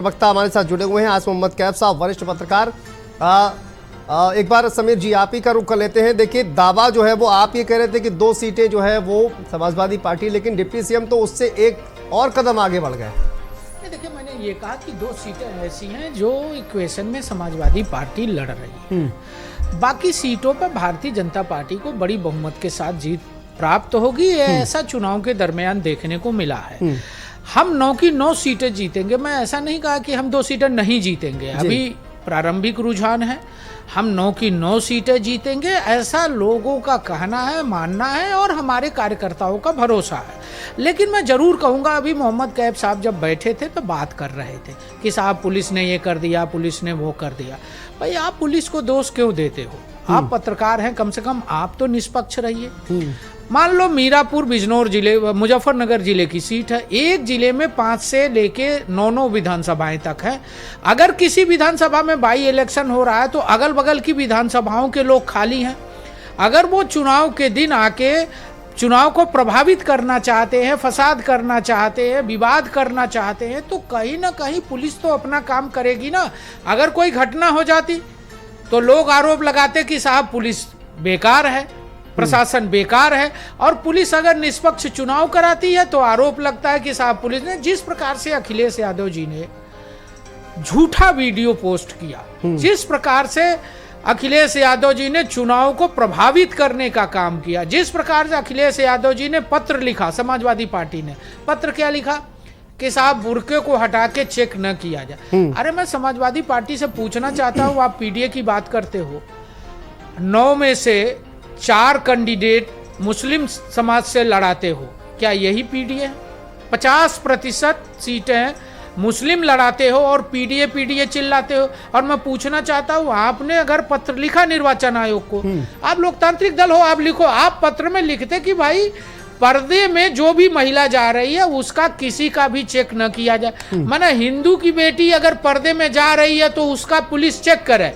वक्ता हमारे साथ जुड़े हुए हैं आज मोहम्मद कैफ साहब, वरिष्ठ पत्रकार। एक बार समीर जी आप ही का रुख कर लेते हैं। देखिए दावा जो है वो आप ये कह रहे थे कि 2 सीटें जो है वो समाजवादी पार्टी, लेकिन डिप्टी सीएम तो उससे एक और कदम आगे बढ़ गए। देखिए मैंने ये कहा कि 2 सीटें ऐसी हैं जो इक्वेशन में समाजवादी पार्टी लड़ रही है। बाकी सीटों पर भारतीय जनता पार्टी को बड़ी बहुमत के साथ जीत प्राप्त होगी, ऐसा चुनाव के दरमियान देखने को मिला है। हम 9 की 9 सीटें जीतेंगे, मैं ऐसा नहीं कहा कि हम 2 सीटें नहीं जीतेंगे। अभी प्रारंभिक रुझान है, हम 9 की 9 सीटें जीतेंगे, ऐसा लोगों का कहना है, मानना है और हमारे कार्यकर्ताओं का भरोसा है। लेकिन मैं जरूर कहूँगा, अभी मोहम्मद कैफ साहब जब बैठे थे तो बात कर रहे थे कि साहब पुलिस ने ये कर दिया, पुलिस ने वो कर दिया। भाई आप पुलिस को दोष क्यों देते हो? आप पत्रकार हैं, कम से कम आप तो निष्पक्ष रहिए। मान लो मीरापुर बिजनौर जिले, मुजफ्फरनगर जिले की सीट है। एक जिले में 5 से लेके 9 विधानसभाएं तक है। अगर किसी विधानसभा में बाई इलेक्शन हो रहा है तो अगल बगल की विधानसभाओं के लोग खाली हैं। अगर वो चुनाव के दिन आके चुनाव को प्रभावित करना चाहते हैं, फसाद करना चाहते हैं, विवाद करना चाहते हैं, तो कहीं ना कहीं पुलिस तो अपना काम करेगी ना। अगर कोई घटना हो जाती तो लोग आरोप लगाते कि साहब पुलिस बेकार है, प्रशासन बेकार है। और पुलिस अगर निष्पक्ष चुनाव कराती है तो आरोप लगता है कि साहब पुलिस ने, जिस प्रकार से अखिलेश यादव जी ने झूठा वीडियो पोस्ट किया, जिस प्रकार से अखिलेश यादव जी ने चुनाव को प्रभावित करने का काम किया, जिस प्रकार से अखिलेश यादव जी ने पत्र लिखा, समाजवादी पार्टी ने पत्र क्या लिखा कि साहब बुर्के को हटा के चेक न किया जाए। अरे मैं समाजवादी पार्टी से पूछना चाहता हूँ, आप पीडीए की बात करते हो, 9 में से 4 कैंडिडेट मुस्लिम समाज से लड़ाते हो, क्या यही पीडीए? 50% सीटें मुस्लिम लड़ाते हो और पीडीए चिल्लाते हो। और मैं पूछना चाहता हूँ, आपने अगर पत्र लिखा निर्वाचन आयोग को, आप लोकतांत्रिक दल हो, आप लिखो, आप पत्र में लिखते कि भाई पर्दे में जो भी महिला जा रही है उसका किसी का भी चेक न किया जाए। माने हिंदू की बेटी अगर पर्दे में जा रही है तो उसका पुलिस चेक करे,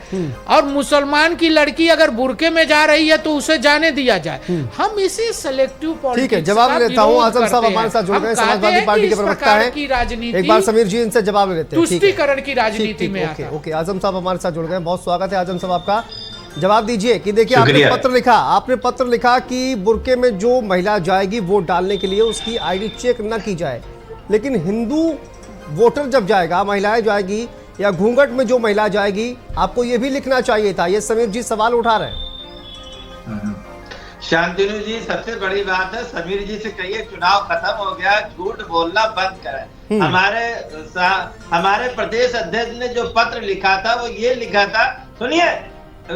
और मुसलमान की लड़की अगर बुरके में जा रही है तो उसे जाने दिया जाए। हम इसी सिलेक्टिव पॉलिटिक्स, ठीक है, जवाब लेता हूँ। आजम साहब हमारे साथ जुड़ गए, समाजवादी पार्टी के प्रवक्ता हैं। एक बार समीर जी इनसे जवाब लेते हैं। तुष्टीकरण की राजनीति में आता है। ओके, आजम साहब हमारे साथ जुड़ गए, बहुत स्वागत है आजम साहब आपका। जवाब दीजिए कि देखिए आपने पत्र लिखा कि बुर्के में जो महिला जाएगी वोट डालने के लिए उसकी आईडी चेक न की जाए, लेकिन हिंदू वोटर जब जाएगा, महिलाएं जाएगी या घूंघट में जो महिला जाएगी, आपको ये भी लिखना चाहिए था। ये समीर जी सवाल उठा रहे हैं। शांतनु जी, सबसे बड़ी बात है, समीर जी से कहिए चुनाव खत्म हो गया, झूठ बोलना बंद करें। हमारे प्रदेश अध्यक्ष ने जो पत्र लिखा था वो ये लिखा था, सुनिए,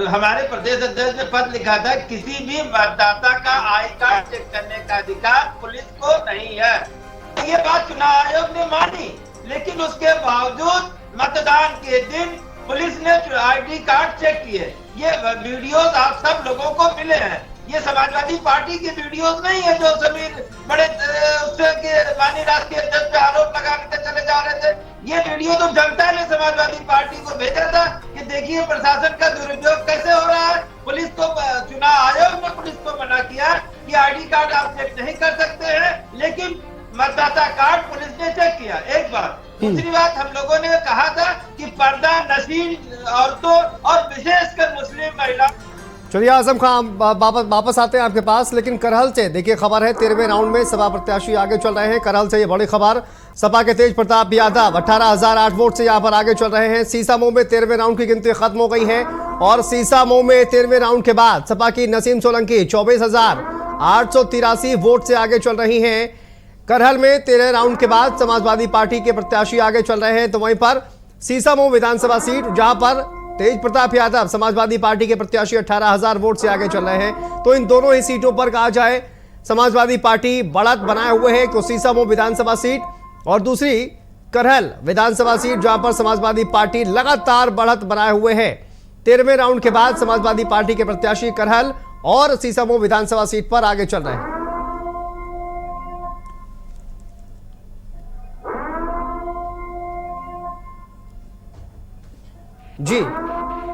हमारे प्रदेश अध्यक्ष ने पत्र लिखा था, किसी भी मतदाता का आई कार्ड चेक करने का अधिकार पुलिस को नहीं है। ये बात चुनाव आयोग ने मानी, लेकिन उसके बावजूद मतदान के दिन पुलिस ने आईडी कार्ड चेक किए। ये वीडियोस आप सब लोगों को मिले हैं। ये समाजवादी पार्टी की वीडियोस नहीं है जो समीर बड़े उससे माननीय राष्ट्रीय अध्यक्ष पे आरोप लगाने चले जा रहे थे। ये वीडियो तो जनता ने समाजवादी पार्टी को भेजा था कि देखिए प्रशासन का दुरुपयोग कैसे हो रहा है। पुलिस को, चुनाव आयोग ने पुलिस को मना किया कि आईडी कार्ड आप चेक नहीं कर सकते हैं, लेकिन मतदाता कार्ड पुलिस ने चेक किया। एक बात। दूसरी बात, हम लोगों ने कहा था कि पर्दा नशीन औरतों और विशेषकर मुस्लिम महिला। चलिए आजम खान वापस आते हैं आपके पास, लेकिन करहल से देखिए खबर है 13वें राउंड में सपा प्रत्याशी आगे चल रहे हैं। करहल से ये बड़ी खबर, सपा के तेज प्रताप यादव 18,008 वोट से यहाँ पर आगे चल रहे हैं। सीसामऊ में 13वें राउंड की गिनती खत्म हो गई है और सीसामऊ में 13वें राउंड के बाद सपा की नसीम सोलंकी 24,883 वोट से आगे चल रही हैं। करहल में 13 राउंड के बाद समाजवादी पार्टी के प्रत्याशी आगे चल रहे हैं, तो वहीं पर सीसामऊ विधानसभा सीट जहां पर तेज प्रताप यादव समाजवादी पार्टी के प्रत्याशी 18,000 वोट से आगे चल रहे हैं। तो इन दोनों ही सीटों पर कहा जाए समाजवादी पार्टी बढ़त बनाए हुए है, तो सीसामऊ विधानसभा सीट और दूसरी करहल विधानसभा सीट जहां पर समाजवादी पार्टी लगातार बढ़त बनाए हुए है। 13वें राउंड के बाद समाजवादी पार्टी के प्रत्याशी करहल और सीसामऊ विधानसभा सीट पर आगे चल रहे हैं। जी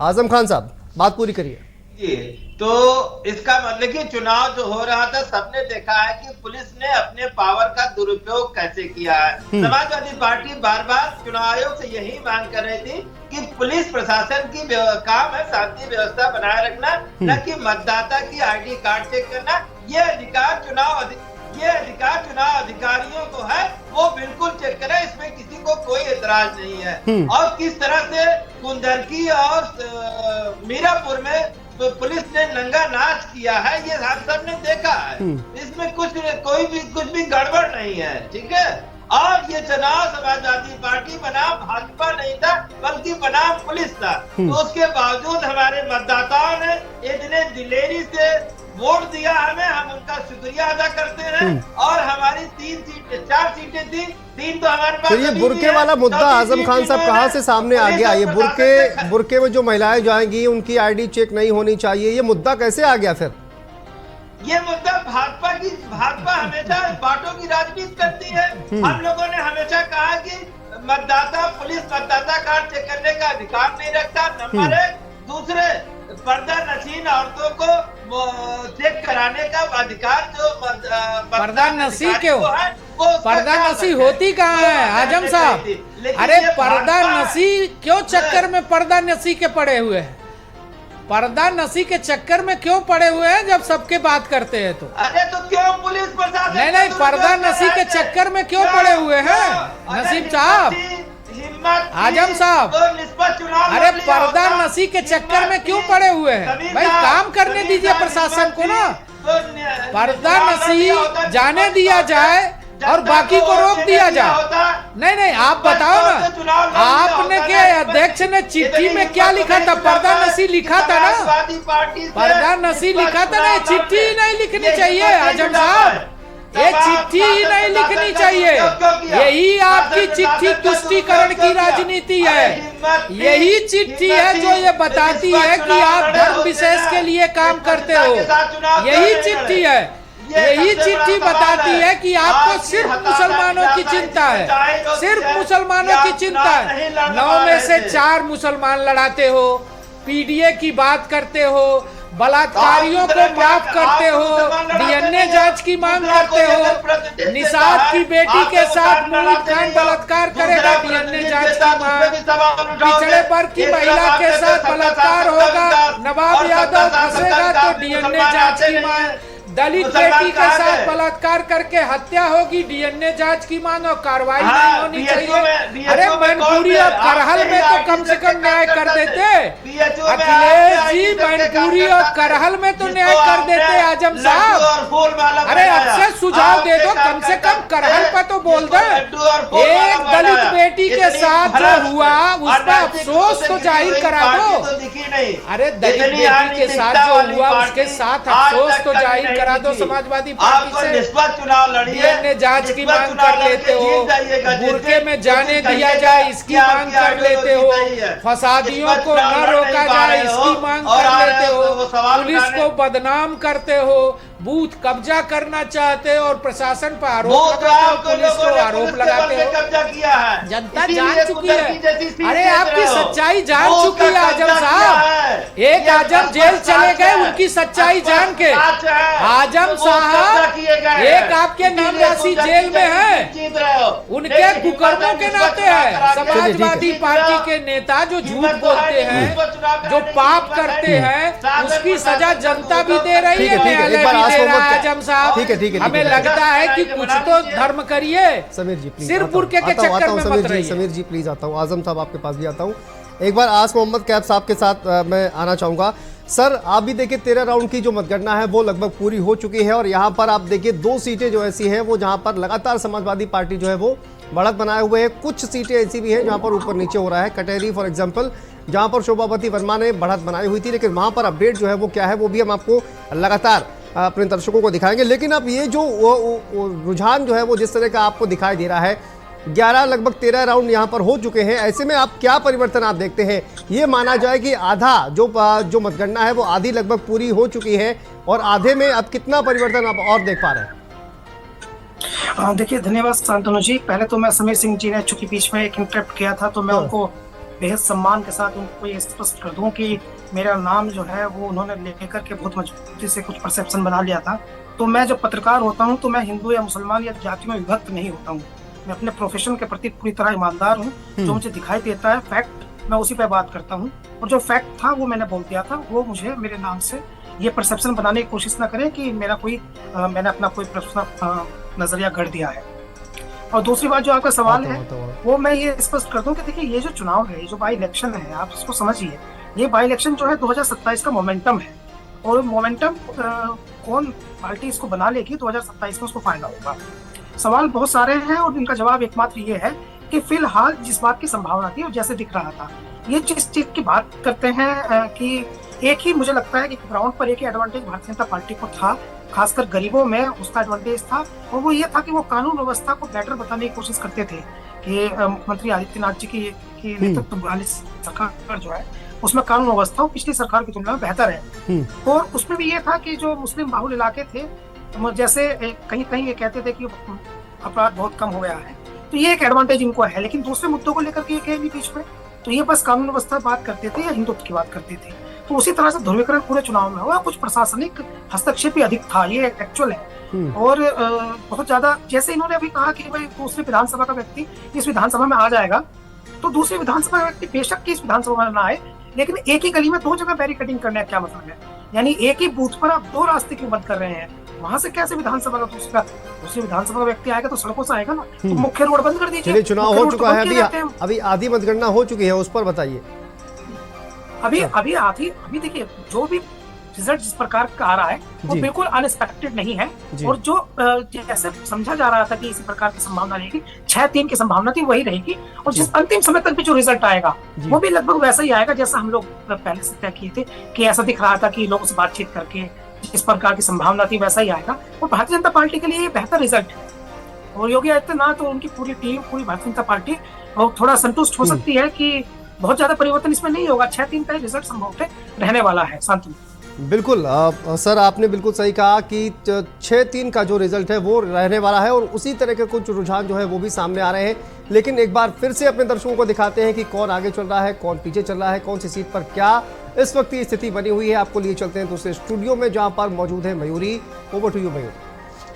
आजम खान साहब बात पूरी करिए। जी तो इसका मतलब कि चुनाव जो हो रहा था सबने देखा है कि पुलिस ने अपने पावर का दुरुपयोग कैसे किया है। समाजवादी पार्टी बार बार चुनाव आयोग से यही मांग कर रही थी कि पुलिस प्रशासन की काम है शांति व्यवस्था बनाए रखना, न कि मतदाता की आईडी कार्ड चेक करना। ये अधिकार चुनाव अधिकारियों को है, वो बिल्कुल चेक करें, इसमें किसी को कोई एतराज नहीं है। और किस तरह से कुंदरकी और मीरापुर में तो पुलिस ने नंगा नाच किया है, ये हम सब ने देखा है। इसमें कुछ भी गड़बड़ नहीं है, ठीक है। और ये चुनाव समाजवादी पार्टी बनाम भाजपा नहीं था, बल्कि बनाम पुलिस था। तो उसके बावजूद हमारे मतदाताओं ने इतने दिलेरी से वोट दिया हमें, हम उनका शुक्रिया अदा करते हैं। और हमारी 4 सीटें थी, 3 तो हमारे पास। तो ये बुरके वाला मुद्दा आजम खान साहब कहाँ से सामने आ गया? ये बुरके में जो महिलाएं जाएंगी उनकी आईडी चेक नहीं होनी चाहिए, ये मुद्दा कैसे आ गया फिर? ये मुद्दा भाजपा हमेशा बांटों की राजनीति करती है। हम लोगों ने हमेशा कहा कि पुलिस मतदाता कार्ड चेक करने का अधिकार नहीं रखता। नंबर 1, दूसरे पर्दा नशीन औरतों को चेक कराने का अधिकार जो पर्दा नशी क्यों? पर्दा नशी होती कहाँ है आजम साहब? अरे पर्दा नशी क्यों चक्कर में पर्दा नशी के पड़े हुए हैं? पर्दा नशी के चक्कर में क्यों पड़े हुए हैं जब सबके बात करते हैं तो? अरे तो क्यों पुलिस प्रशासन नहीं, पर्दा नशी के चक्कर में क्यों पड़े हुए हैं नसीब साहब, आजम साहब? अरे पर्दा नशी के चक्कर में क्यों पड़े हुए हैं भाई? काम करने दीजिए प्रशासन को ना। पर्दा नशी जाने दिया जाए और बाकी को रोक दिया जाए। नहीं, आप बताओ ना, आपने के अध्यक्ष ने चिट्ठी में क्या लिखा था? पर्दा नशी लिखा था ना, पर्दा नशी लिखा था ना। चिट्ठी ही नहीं लिखनी चाहिए आजम साहब, ये चिट्ठी ही नहीं लिखनी चाहिए। यही आपकी चिट्ठी तुष्टीकरण की राजनीति है। यही चिट्ठी है जो ये बताती है कि आप धर्म विशेष के लिए काम करते हो। यही चिट्ठी है, यही चिट्ठी बताती है कि आपको सिर्फ मुसलमानों की चिंता है, सिर्फ मुसलमानों की चिंता है। 9 में से 4 मुसलमान लड़ाते हो, पीडीए की बात करते हो, बलात्कारियों को माफ करते हो, डीएनए जांच की मांग करते हो, निषाद की बेटी के साथ मुनीर खान बलात्कार करेगा, डीएनए जांच की मांग, पिछड़े वर्ग की महिला के साथ बलात्कार होगा, नवाब यादव फंसेगा तो डीएनए जांच की मांग, दलित बेटी के साथ बलात्कार करके हत्या होगी, डीएनए जांच की मांग और कार्रवाई नहीं होनी चाहिए। अरे मैनपुरी और करहल में तो कम से कम न्याय कर देते अखिलेश जी, मैनपुरी और करहल में तो न्याय कर देते आजम साहब। अरे अब से सुझाव दे दो, कम से कम करहल पर तो बोल दे। एक दलित बेटी के साथ जो हुआ उस पर अफसोस तो जाहिर करा दो। अरे दलित बेटी के साथ जो हुआ उसके साथ अफसोस तो जाहिर करा दो। समाजवादी पार्टी से निष्पक्ष चुनाव लड़िए, डीएनए जांच की मांग कर लेते हो, बुर्के में जाने दिया जाए इसकी मांग कर लेते हो, फसादियों को न रोका जाए इसकी मांग कर लेते हो, पुलिस को बदनाम करते हो, बूथ कब्जा करना चाहते हो और प्रशासन पर आरोप लगाते हो, पुलिस को आरोप लगाते हो। कब्जा किया है, जनता जान चुकी है। अरे आपकी सच्चाई जान चुकी है आजम साहब। एक आजम जेल चले गए उनकी सच्चाई जान के। आजम साहब एक आपके नाम राशि जेल में है, उनके कुकर्मों के नाते है। समाजवादी पार्टी के नेता जो झूठ बोलते हैं, जो पाप करते हैं, उसकी सजा जनता भी दे रही है, न्यायालय भी दे रहा है आजम साहब। ठीक है, हमें लगता है कि कुछ तो धर्म करिए, समीर जी प्लीज, सिर्फ बुर्के के चक्कर में मत रहिए। समीर जी प्लीज आता हूँ, आजम साहब आपके पास भी आता हूँ। एक बार आस मोहम्मद कैब साहब के साथ मैं आना चाहूंगा। सर आप भी देखिए 13 राउंड की जो मतगणना है वो लगभग पूरी हो चुकी है और यहाँ पर आप देखिए 2 सीटें जो ऐसी हैं वो जहाँ पर लगातार समाजवादी पार्टी जो है वो बढ़त बनाए हुए है। कुछ सीटें ऐसी भी हैं जहाँ पर ऊपर नीचे हो रहा है। कटेरी फॉर एग्जाम्पल जहाँ पर शोभावती वर्मा ने बढ़त बनाई हुई थी, लेकिन वहाँ पर अपडेट जो है वो क्या है वो भी हम आपको लगातार अपने दर्शकों को दिखाएंगे। लेकिन अब ये जो रुझान जो है वो जिस तरह का आपको दिखाई दे रहा है, 11 लगभग 13 राउंड यहाँ पर हो चुके हैं। ऐसे में आप क्या परिवर्तन आप देखते हैं? ये माना जाए कि आधा जो मतगणना है वो आधी लगभग पूरी हो चुकी है और आधे में अब कितना परिवर्तन आप और देख पा रहे हैं? देखिए धन्यवाद शांतनु जी। पहले तो मैं समीर सिंह जी ने चूंकि बीच में एक इंटरप्ट किया था तो मैं उनको बेहद सम्मान के साथ उनको ये स्पष्ट कर दूं कि मेरा नाम जो है वो उन्होंने लेकर के बहुत मजबूती से कुछ परसेप्शन बना लिया था। तो मैं जब पत्रकार होता हूँ तो मैं हिंदू या मुसलमान या जाति में विभक्त नहीं होता हूँ। मैं अपने प्रोफेशन के प्रति पूरी तरह ईमानदार हूँ। जो मुझे दिखाई देता है फैक्ट, मैं उसी पे बात करता हूँ। और जो फैक्ट था वो मैंने बोल दिया था। वो मुझे मेरे नाम से ये परसेप्शन बनाने की कोशिश ना करें कि मेरा कोई मैंने अपना कोई नजरिया गढ़ दिया है। और दूसरी बात जो आपका सवाल है वो मैं ये स्पष्ट कर दूं कि देखिए, ये जो चुनाव है, ये जो बाई इलेक्शन है, आप इसको समझिए। ये बाई इलेक्शन जो है 2027 का मोमेंटम है। और मोमेंटम कौन पार्टी इसको बना लेगी 2027 में, उसको फायदा होगा। सवाल बहुत सारे हैं और इनका जवाब एकमात्र ये है कि फिलहाल जिस बात की संभावना थी और जैसे दिख रहा था, ये जिस चीज की बात करते हैं कि एक ही, मुझे लगता है कि ग्राउंड पर एक ही एडवांटेज भारतीय जनता पार्टी को था, खासकर गरीबों में उसका एडवांटेज था। और वो ये था कि वो कानून व्यवस्था को बेटर बताने की कोशिश करते थे कि मुख्यमंत्री आदित्यनाथ जी की नेतृत्व वाली सरकार जो है उसमें कानून व्यवस्था पिछली सरकार की तुलना में बेहतर है। और उसमें भी ये था कि जो मुस्लिम बाहुल इलाके थे, जैसे कहीं कहीं ये कहते थे कि अपराध बहुत कम हो गया है, तो ये एक एडवांटेज इनको है। लेकिन दूसरे मुद्दों को लेकर के ये बीच में तो ये बस कानून व्यवस्था बात करते थे या हिंदुत्व की बात करते थे। तो उसी तरह से ध्रुवीकरण पूरे चुनाव में हुआ। कुछ प्रशासनिक हस्तक्षेप भी अधिक था, ये एक्चुअल है। और बहुत ज्यादा, जैसे इन्होंने अभी कहा कि भाई दूसरी विधानसभा का व्यक्ति इस विधानसभा में आ जाएगा, तो दूसरी विधानसभा का व्यक्ति बेशक की इस विधानसभा में ना आए, लेकिन एक ही गली में 2 जगह बैरिकेडिंग करने का क्या मतलब है? यानी एक ही बूथ पर आप 2 रास्ते क्यों बंद कर रहे हैं? वहां से कैसे विधानसभा का दूसरी विधानसभा का व्यक्ति आएगा तो सड़कों से आएगा ना। तो मुख्य रोड बंद कर दीजिए। चलिए, चुनाव हो चुका है, अभी आधी मतगणना हो चुकी है, उस पर बताइए। अभी देखिए, जो भी रिजल्ट जिस प्रकार का आ रहा है वो बिल्कुल अनएक्सपेक्टेड नहीं है। और जो जैसे समझा जा रहा था कि इसी प्रकार की संभावना रहेगी, 6-3 की संभावना थी, वही रहेगी। और जिस अंतिम समय तक भी जो रिजल्ट आएगा वो भी लगभग वैसा ही आएगा जैसा हम लोग पहले से तय किए थे कि ऐसा दिख रहा था कि लोगों से बातचीत करके जिस प्रकार की संभावना थी वैसा ही आएगा। और भारतीय जनता पार्टी के लिए ये बेहतर रिजल्ट है। और योगी आदित्यनाथ और उनकी पूरी टीम, पूरी भारतीय जनता पार्टी और थोड़ा संतुष्ट हो सकती है कि बहुत ज्यादा परिवर्तन इसमें नहीं होगा। 6-3 का रिजल्ट संभवतः रहने वाला है। शांतनु, बिल्कुल सर, आपने बिल्कुल सही कहा कि 6-3 का जो रिजल्ट है वो रहने वाला है। और उसी तरह के कुछ रुझान जो है वो भी सामने आ रहे हैं। लेकिन एक बार फिर से अपने दर्शकों को दिखाते हैं कि कौन आगे चल रहा है, कौन पीछे चल रहा है, कौन सी सीट पर क्या इस वक्त की स्थिति बनी हुई है। आपको लिए चलते हैं दूसरे स्टूडियो में, जहां पर मौजूद है Mayuri. Over to you Mayuri.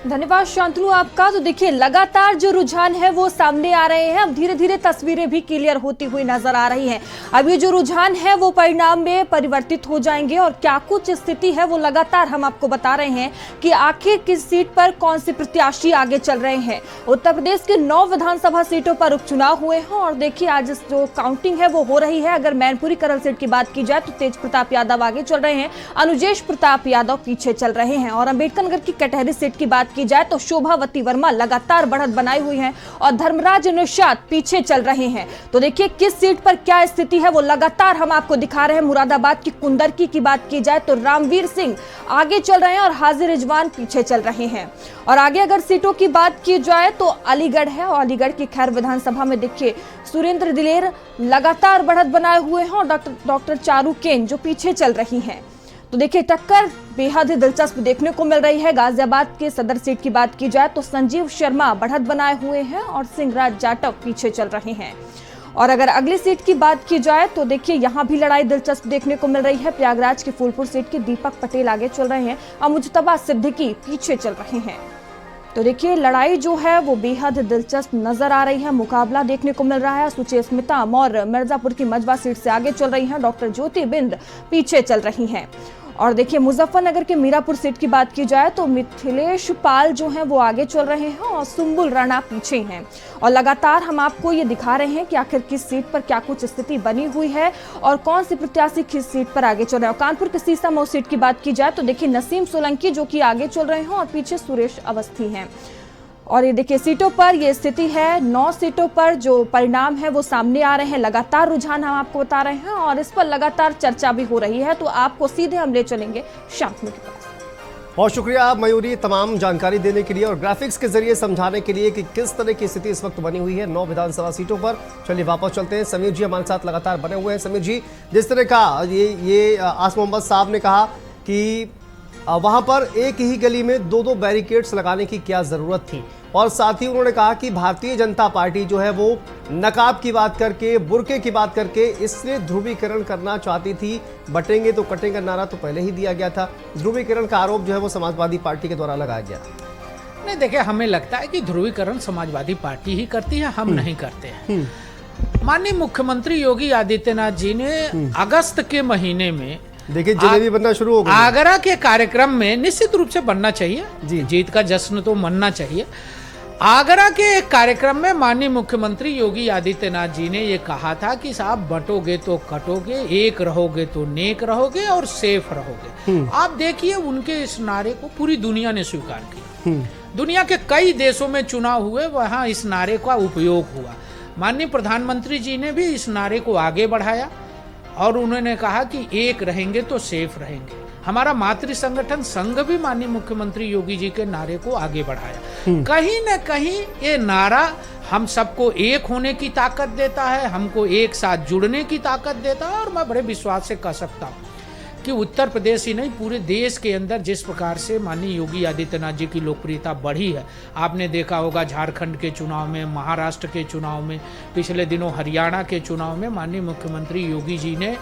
धन्यवाद शांतनु आपका। तो देखिए, लगातार जो रुझान है वो सामने आ रहे हैं। अब धीरे धीरे तस्वीरें भी क्लियर होती हुई नजर आ रही हैं। अब ये जो रुझान है वो परिणाम में परिवर्तित हो जाएंगे और क्या कुछ स्थिति है वो लगातार हम आपको बता रहे हैं कि आखिर किस सीट पर कौन से प्रत्याशी आगे चल रहे हैं। उत्तर प्रदेश के 9 विधानसभा सीटों पर उपचुनाव हुए हैं और देखिए आज जो काउंटिंग है वो हो रही है। अगर मैनपुरी करल सीट की बात की जाए तो तेज प्रताप यादव आगे चल रहे हैं, अनुजेश प्रताप यादव पीछे चल रहे हैं। और अम्बेडकर नगर की कटहरी सीट की बात की जाए तो शोभावती वर्मा लगातार बढ़त बनाई हुई हैं और धर्मराज निषाद पीछे चल रहे हैं। तो देखिए किस सीट पर क्या स्थिति है वो लगातार हम आपको दिखा रहे हैं। मुरादाबाद की कुंदरकी की बात की जाए तो रामवीर सिंह आगे चल रहे हैं और हाजिर रिजवान पीछे चल रहे हैं। और आगे अगर सीटों की बात की जाए तो अलीगढ़ है और अलीगढ़ की खैर विधानसभा में देखिए सुरेंद्र दिलेर लगातार बढ़त बनाए हुए हैं और डॉक्टर चारू केन जो पीछे चल रही हैं। तो देखिए टक्कर बेहद ही दिलचस्प देखने को मिल रही है। गाजियाबाद के सदर सीट की बात की जाए तो संजीव शर्मा बढ़त बनाए हुए हैं और सिंहराज जाटव पीछे चल रहे हैं। और अगर अगली सीट की बात की जाए तो देखिए यहाँ भी लड़ाई दिलचस्प देखने को मिल रही है। प्रयागराज की फूलपुर सीट के दीपक पटेल आगे चल रहे हैं और मुजतबा सिद्दीकी पीछे चल रहे हैं। तो देखिए लड़ाई जो है वो बेहद दिलचस्प नजर आ रही है। मुकाबला देखने को मिल रहा है। सुचेस्मिता मौर्य मिर्जापुर की मजबा सीट से आगे चल रही हैं, डॉक्टर ज्योति बिंद पीछे चल रही हैं। और देखिए मुजफ्फरनगर के मीरापुर सीट की बात की जाए तो मिथिलेश पाल जो हैं वो आगे चल रहे हैं और सुंबुल राणा पीछे हैं। और लगातार हम आपको ये दिखा रहे हैं कि आखिर किस सीट पर क्या कुछ स्थिति बनी हुई है और कौन सी प्रत्याशी किस सीट पर आगे चल रहे हैं। और कानपुर के सीसामऊ सीट की बात की जाए तो देखिए नसीम सोलंकी जो कि आगे चल रहे हैं और पीछे सुरेश अवस्थी हैं। और ये देखिए सीटों पर ये स्थिति है। 9 सीटों पर जो परिणाम है वो सामने आ रहे हैं। लगातार रुझान हम आपको बता रहे हैं और इस पर लगातार चर्चा भी हो रही है। तो आपको सीधे हम ले चलेंगे शांतनु के पास। बहुत शुक्रिया मयूरी तमाम जानकारी देने के लिए और ग्राफिक्स के जरिए समझाने के लिए कि किस तरह की स्थिति इस वक्त बनी हुई है 9 विधानसभा सीटों पर। चलिए वापस चलते हैं। समीर जी हमारे साथ लगातार बने हुए हैं। समीर जी, जिस तरह का ये आसिम मोहम्मद साहब ने कहा कि वहां पर एक ही गली में 2-2 बैरिकेड्स लगाने की क्या जरूरत थी, और साथ ही उन्होंने कहा कि भारतीय जनता पार्टी जो है वो नकाब की बात करके, बुर्के की बात करके इसलिए ध्रुवीकरण करना चाहती थी। बटेंगे तो कटेंगे नारा तो पहले ही दिया गया था। ध्रुवीकरण का आरोप जो है वो समाजवादी पार्टी के द्वारा लगाया गया। नहीं, देखिए, हमें लगता है कि ध्रुवीकरण समाजवादी पार्टी ही करती है, हम नहीं करते हैं। माननीय मुख्यमंत्री योगी आदित्यनाथ जी ने अगस्त के महीने में देखिए जलेबी बनना शुरू हो गई। आगरा के कार्यक्रम में निश्चित रूप से बनना चाहिए जी। जीत का जश्न तो मनना चाहिए। आगरा के एक कार्यक्रम में माननीय मुख्यमंत्री योगी आदित्यनाथ जी ने ये कहा था कि साहब बंटोगे तो कटोगे, एक रहोगे तो नेक रहोगे और सेफ रहोगे। आप देखिए उनके इस नारे को पूरी दुनिया ने स्वीकार किया। दुनिया के कई देशों में चुनाव हुए, वहां इस नारे का उपयोग हुआ। माननीय प्रधानमंत्री जी ने भी इस नारे को आगे बढ़ाया और उन्होंने कहा कि एक रहेंगे तो सेफ रहेंगे। हमारा मातृ संगठन संघ भी माननीय मुख्यमंत्री योगी जी के नारे को आगे बढ़ाया। कहीं न कहीं ये नारा हम सबको एक होने की ताकत देता है, हमको एक साथ जुड़ने की ताकत देता है। और मैं बड़े विश्वास से कह सकता हूँ कि उत्तर प्रदेश ही नहीं, पूरे देश के अंदर जिस प्रकार से माननीय योगी आदित्यनाथ जी की लोकप्रियता बढ़ी है, आपने देखा होगा झारखंड के चुनाव में, महाराष्ट्र के चुनाव में, पिछले दिनों हरियाणा के चुनाव में माननीय मुख्यमंत्री योगी जी ने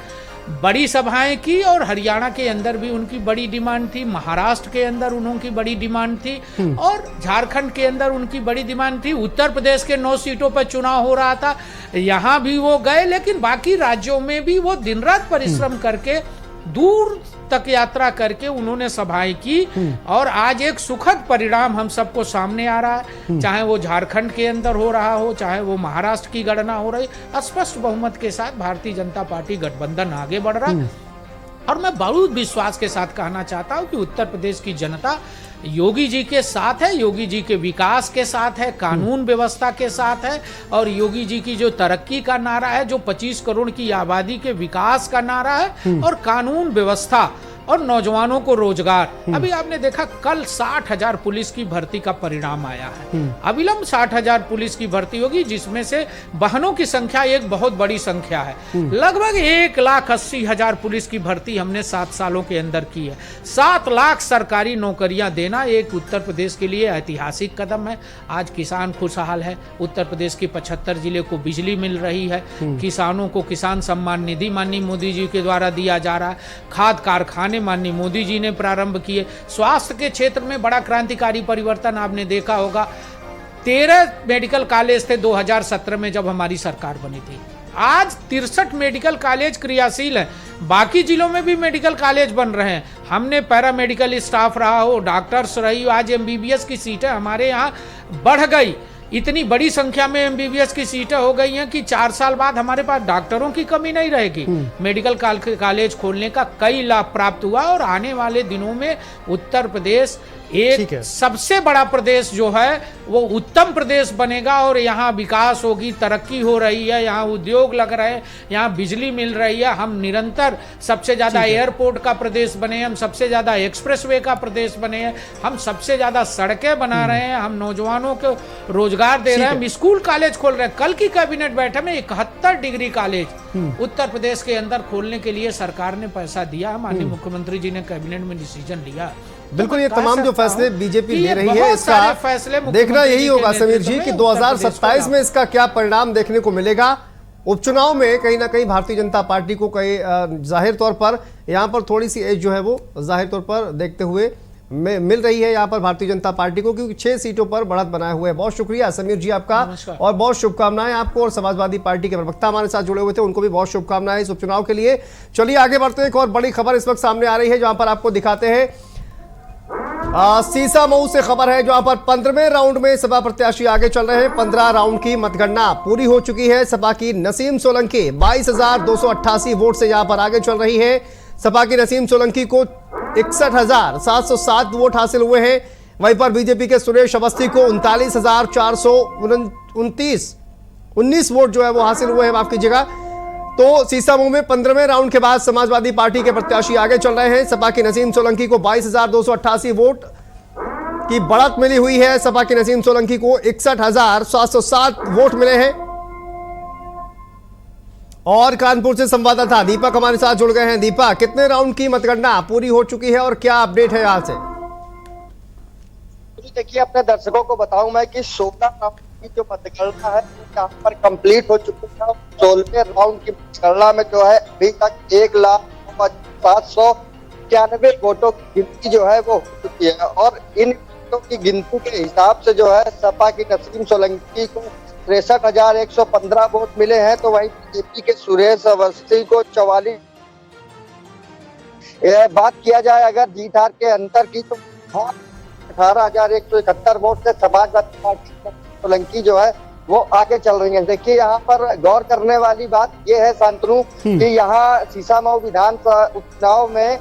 बड़ी सभाएं की और हरियाणा के अंदर भी उनकी बड़ी डिमांड थी, महाराष्ट्र के अंदर उनकी बड़ी डिमांड थी और झारखंड के अंदर उनकी बड़ी डिमांड थी। उत्तर प्रदेश के 9 सीटों पर चुनाव हो रहा था, यहाँ भी वो गए, लेकिन बाकी राज्यों में भी वो दिन रात परिश्रम करके दूर तक यात्रा करके उन्होंने सभाएं की और आज एक सुखद परिणाम हम सबको सामने आ रहा है। चाहे वो झारखंड के अंदर हो रहा हो, चाहे वो महाराष्ट्र की गणना हो रही, स्पष्ट बहुमत के साथ भारतीय जनता पार्टी गठबंधन आगे बढ़ रहा है। और मैं बहुत विश्वास के साथ कहना चाहता हूं कि उत्तर प्रदेश की जनता योगी जी के साथ है, योगी जी के विकास के साथ है, कानून व्यवस्था के साथ है और योगी जी की जो तरक्की का नारा है, जो 25 करोड़ की आबादी के विकास का नारा है और कानून व्यवस्था और नौजवानों को रोजगार। अभी आपने देखा कल 60,000 पुलिस की भर्ती का परिणाम आया है। अविलंब 60,000 पुलिस की भर्ती होगी, जिसमें से बहनों की संख्या एक बहुत बड़ी संख्या है। लगभग 1,80,000 पुलिस की भर्ती हमने 7 सालों के अंदर की है। 7 लाख सरकारी नौकरियां देना एक उत्तर प्रदेश के लिए ऐतिहासिक कदम है। आज किसान खुशहाल है, उत्तर प्रदेश के 75 जिले को बिजली मिल रही है, किसानों को किसान सम्मान निधि माननीय मोदी जी के द्वारा दिया जा रहा है, खाद कारखाने माननीय मोदी जी ने प्रारंभ किए, स्वास्थ्य के क्षेत्र में बड़ा क्रांतिकारी परिवर्तन आपने देखा होगा। 13 मेडिकल कॉलेज थे 2017 में जब हमारी सरकार बनी थी, आज 63 मेडिकल कॉलेज क्रियाशील हैं। बाकी जिलों में भी मेडिकल कॉलेज बन रहे हैं। हमने पैरामेडिकल स्टाफ रहा हो, डॉक्टर्स रही हो, आज MBBS की सीटें हमारे यहाँ बढ़ गई। इतनी बड़ी संख्या में MBBS की सीटें हो गई हैं कि 4 साल बाद हमारे पास डॉक्टरों की कमी नहीं रहेगी। मेडिकल कॉलेज खोलने का कई लाभ प्राप्त हुआ और आने वाले दिनों में उत्तर प्रदेश एक सबसे बड़ा प्रदेश जो है वो उत्तम प्रदेश बनेगा और यहाँ विकास होगी, तरक्की हो रही है, यहाँ उद्योग लग रहे हैं, यहाँ बिजली मिल रही है। हम निरंतर सबसे ज्यादा एयरपोर्ट का प्रदेश बने, हम सबसे ज्यादा एक्सप्रेसवे का प्रदेश बने हैं, हम सबसे ज्यादा सड़कें बना रहे हैं, हम नौजवानों को रोजगार दे रहे हैं, हम स्कूल कॉलेज खोल रहे हैं। कल की कैबिनेट बैठक में 71 डिग्री कॉलेज उत्तर प्रदेश के अंदर खोलने के लिए सरकार ने पैसा दिया। माननीय मुख्यमंत्री जी ने कैबिनेट में डिसीजन लिया। बिल्कुल, ये तमाम जो फैसले बीजेपी ले रही है, इसका देखना यही होगा समीर जी कि 2027 में इसका क्या परिणाम देखने को मिलेगा। उपचुनाव में कहीं ना कहीं भारतीय जनता पार्टी को कई जाहिर तौर पर यहाँ पर थोड़ी सी एज जो है वो जाहिर तौर पर देखते हुए मिल रही है यहाँ पर भारतीय जनता पार्टी को, क्योंकि 6 सीटों पर बढ़त बनाए हुए हैं। बहुत शुक्रिया समीर जी आपका और बहुत शुभकामनाएं आपको। और समाजवादी पार्टी के प्रवक्ता हमारे साथ जुड़े हुए थे, उनको भी बहुत शुभकामनाएं इस उपचुनाव के लिए। चलिए आगे बढ़ते हैं। एक और बड़ी खबर इस वक्त सामने आ रही है जहां पर आपको दिखाते हैं सीसामऊ से खबर है जहां पर 15वें राउंड में सपा प्रत्याशी आगे चल रहे हैं। 15 राउंड की मतगणना पूरी हो चुकी है। सपा की नसीम सोलंकी 22,288 वोट से यहां पर आगे चल रही है। सपा की नसीम सोलंकी को 61,707 वोट हासिल हुए हैं। वहीं पर बीजेपी के सुरेश अवस्थी को 39,419 वोट जो है वो हासिल हुए हैं, माफ कीजिएगा। तो सीसामऊ में 15वें राउंड के बाद समाजवादी पार्टी के प्रत्याशी आगे चल रहे हैं। सपा की नसीम सोलंकी को 22,288 वोट की बढ़त मिली हुई है। सपा की नसीम सोलंकी को 61,707 वोट मिले हैं। और कानपुर से संवाददाता दीपक हमारे साथ जुड़ गए हैं। दीपक, कितने राउंड की मतगणना पूरी हो चुकी है और क्या अपडेट है यहां से? जी देखिए, अपने दर्शकों को बताऊं मैं कि 16 राउंड की जो मतगणना है वो यहाँ पर कंप्लीट हो चुकी है। 16वें राउंड की मतगणना में जो है अभी तक 1,0791 वोटों की गिनती जो है वो हो चुकी है और इन वोटों की गिनती के हिसाब से जो है सपा की नसीम सोलंकी को 63,115 वोट मिले हैं, तो वहीं बीजेपी के सुरेश अवस्थी को 44। बात किया जाए अगर जीत हार के अंतर की तो 18,171 वोट से समाजवादी पार्टी सोलंकी जो है वो आगे चल रही है। देखिए, यहाँ पर गौर करने वाली बात ये है शांतनु कि यहाँ सीसामऊ विधानसभा उपचुनाव में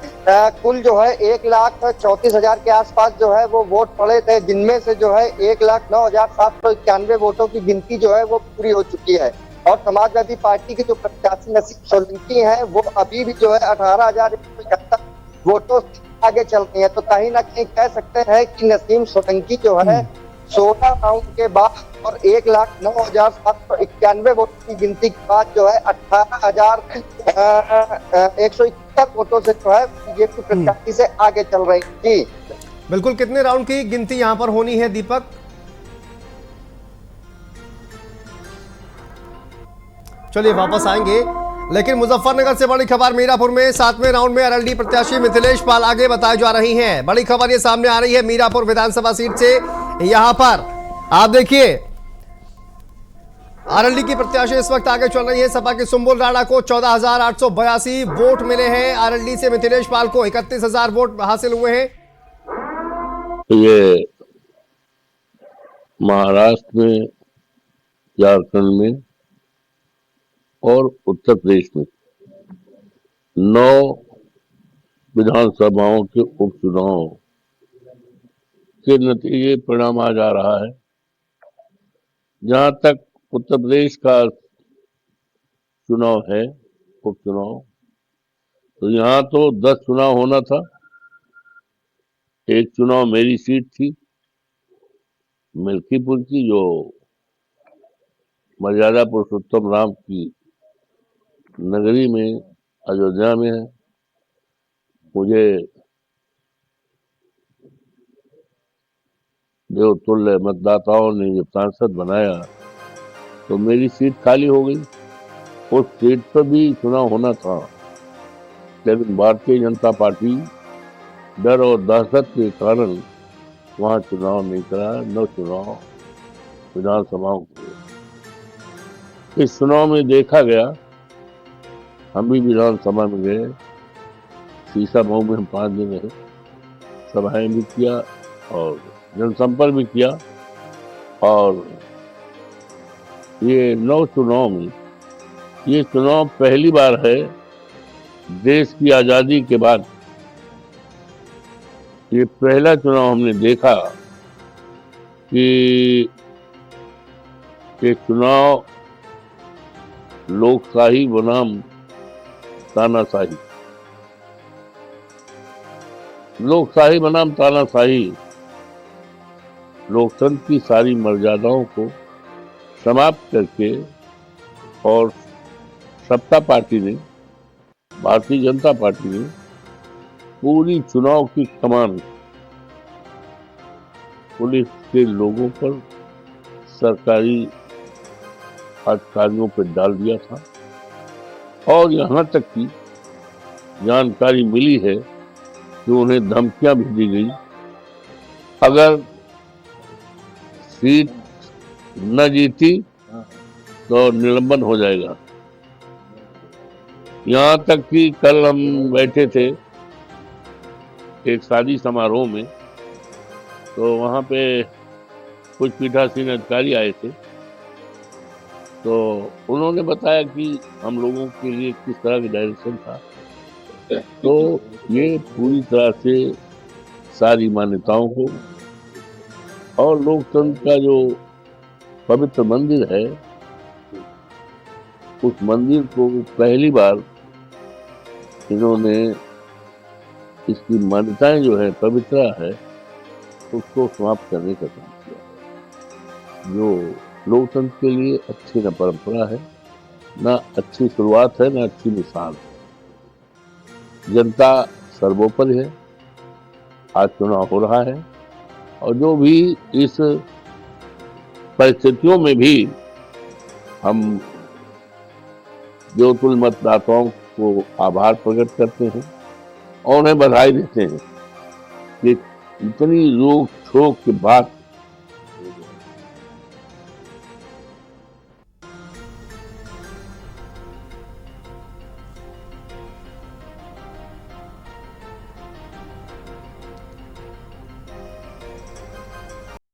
कुल जो है 1,34,000 के आसपास जो है वो वोट पड़े थे, जिनमें से जो है 1,09,791 वोटों की गिनती जो है वो पूरी हो चुकी है और समाजवादी पार्टी के जो प्रत्याशी नसीम सोलंकी है वो अभी भी जो है 18,171 वोटों से आगे चल रही है। तो कहीं ना कहीं कह सकते हैं कि नसीम सोलंकी जो है 16 राउंड के बाद और 1,09,791 वोट की गिनती के बाद जो है 18,171 वोटों से जो है बीजेपी प्रत्याशी से आगे चल रही थी। बिल्कुल, कितने राउंड की गिनती यहां पर होनी है दीपक? चलिए वापस आएंगे, लेकिन मुजफ्फरनगर से बड़ी खबर मीरापुर में 7वें राउंड में आरएलडी प्रत्याशी मिथिलेश पाल आगे बताई जा रही हैं। बड़ी खबर ये सामने आ रही है मीरापुर विधानसभा सीट से। यहां पर आप देखिए आरएलडी की प्रत्याशी इस वक्त आगे चल रही है। सपा के सुंबुल राणा को 14,882 वोट मिले हैं। आरएलडी से मिथिलेश पाल को 31,000 वोट हासिल हुए हैं। ये महाराष्ट्र में, झारखंड में और उत्तर प्रदेश में 9 विधानसभाओं के उपचुनाव के नतीजे परिणाम आ जा रहा है। जहां तक उत्तर प्रदेश का चुनाव है, उपचुनाव, तो यहाँ तो 10 चुनाव होना था। एक चुनाव मेरी सीट थी मिल्कीपुर की, जो मर्यादा पुरुषोत्तम राम की नगरी में, अयोध्या में है। मुझे देवतुल्य मतदाताओं ने जब सांसद बनाया तो मेरी सीट खाली हो गई। उस सीट पर भी चुनाव होना था, लेकिन भारतीय जनता पार्टी डर और दहशत के कारण वहां चुनाव नहीं कराया। 9 चुनाव विधानसभाओं के। इस चुनाव में देखा गया, हम भी विधानसभा में गए, सीसामऊ में हम 5 दिन रहे, सभाएं भी किया और जनसंपर्क भी किया। और ये 9 चुनाव में ये चुनाव पहली बार है देश की आजादी के बाद, ये पहला चुनाव हमने देखा कि ये चुनाव लोकशाही बनाम तानाशाही, लोकशाही बनाम तानाशाही, लोकतंत्र की सारी मर्यादाओं को समाप्त करके और सत्ता पार्टी ने, भारतीय जनता पार्टी ने पूरी चुनाव की कमान पुलिस के लोगों पर, सरकारी अधिकारियों पर डाल दिया था। और यहाँ तक की जानकारी मिली है कि उन्हें धमकियां भी दी गई, अगर सीट न जीती तो निलंबन हो जाएगा। यहाँ तक कि कल हम बैठे थे एक शादी समारोह में, तो वहाँ पे कुछ पीठासीन अधिकारी आए थे, तो उन्होंने बताया कि हम लोगों के लिए किस तरह का डायरेक्शन था। तो ये पूरी तरह से सारी मान्यताओं को और लोकतंत्र का जो पवित्र मंदिर है, उस मंदिर को पहली बार इन्होंने, इसकी मान्यताएं जो है, पवित्रता है, उसको समाप्त करने का काम किया, जो लोकतंत्र के लिए अच्छी न परंपरा है, न अच्छी शुरुआत है, न अच्छी मिसाल है। जनता सर्वोपरि है। आज चुनाव हो रहा है, और जो भी इस परिस्थितियों में भी हम ज्योतुल मतदाताओं को आभार प्रकट करते हैं और उन्हें बधाई देते हैं कि इतनी रोक छोक के बाद